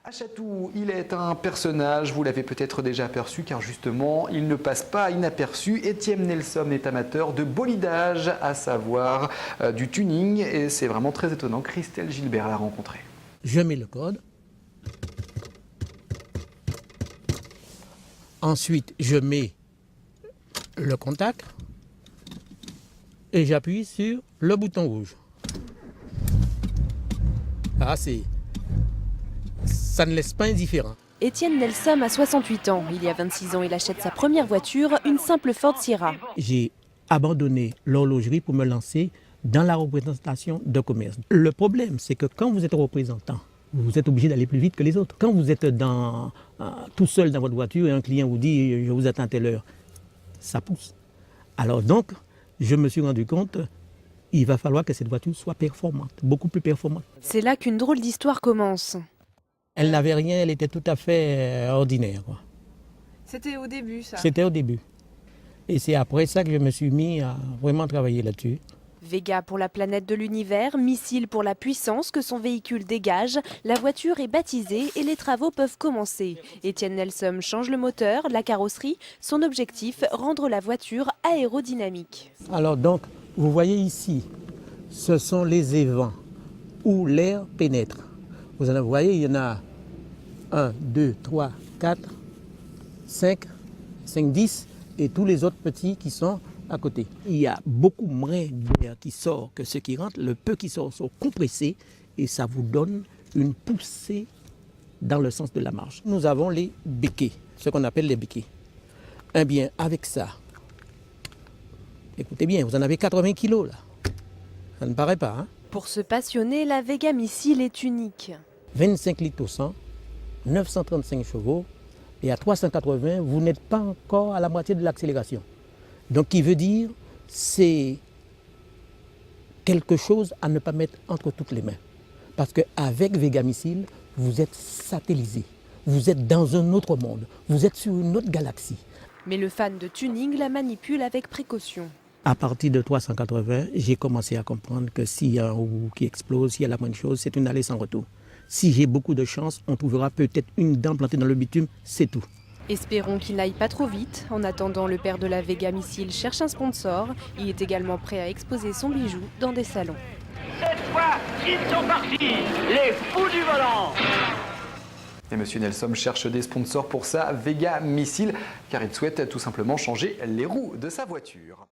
Achatou, il est un personnage, vous l'avez peut-être déjà aperçu car justement, il ne passe pas inaperçu. Étienne Nelson est amateur de bolidage, à savoir du tuning, et c'est vraiment très étonnant. Christelle Gilbert l'a rencontré. Je mets le code. Ensuite, je mets le contact et j'appuie sur le bouton rouge. Ah, ça ne laisse pas indifférent. Étienne Nelson a 68 ans. Il y a 26 ans, il achète sa première voiture, une simple Ford Sierra. J'ai abandonné l'horlogerie pour me lancer dans la représentation de commerce. Le problème, c'est que quand vous êtes représentant, vous êtes obligé d'aller plus vite que les autres. Quand vous êtes tout seul dans votre voiture et un client vous dit « je vous attends à telle heure », ça pousse. Alors donc, je me suis rendu compte il va falloir que cette voiture soit performante, beaucoup plus performante. C'est là qu'une drôle d'histoire commence. Elle n'avait rien, elle était tout à fait ordinaire. C'était au début, ça? C'était au début. Et c'est après ça que je me suis mis à vraiment travailler là-dessus. Vega pour la planète de l'univers, missile pour la puissance que son véhicule dégage. La voiture est baptisée et les travaux peuvent commencer. Étienne Nelson change le moteur, la carrosserie. Son objectif, rendre la voiture aérodynamique. Alors donc, vous voyez ici, ce sont les évents où l'air pénètre. Vous voyez, il y en a 1, 2, 3, 4, 5, 10 et tous les autres petits qui sont à côté. Il y a beaucoup moins d'air qui sort que ce qui rentre. Le peu qui sort sont compressés et ça vous donne une poussée dans le sens de la marche. Nous avons les béquets, ce qu'on appelle les béquets. Eh bien, avec ça, écoutez bien, vous en avez 80 kilos là. Ça ne paraît pas, hein? Pour se passionner, la Vega Missile est unique. 25 litres au 100, 935 chevaux et à 380, vous n'êtes pas encore à la moitié de l'accélération. Donc, qui veut dire, c'est quelque chose à ne pas mettre entre toutes les mains. Parce qu'avec Vega Missile, vous êtes satellisé, vous êtes dans un autre monde, vous êtes sur une autre galaxie. Mais le fan de tuning la manipule avec précaution. À partir de 380, j'ai commencé à comprendre que s'il y a un roue qui explose, s'il y a la moindre chose, c'est une allée sans retour. Si j'ai beaucoup de chance, on trouvera peut-être une dent plantée dans le bitume, c'est tout. Espérons qu'il n'aille pas trop vite. En attendant, le père de la Vega Missile cherche un sponsor. Il est également prêt à exposer son bijou dans des salons. Cette fois, ils sont partis, les fous du volant. Et Monsieur Nelson cherche des sponsors pour sa Vega Missile, car il souhaite tout simplement changer les roues de sa voiture.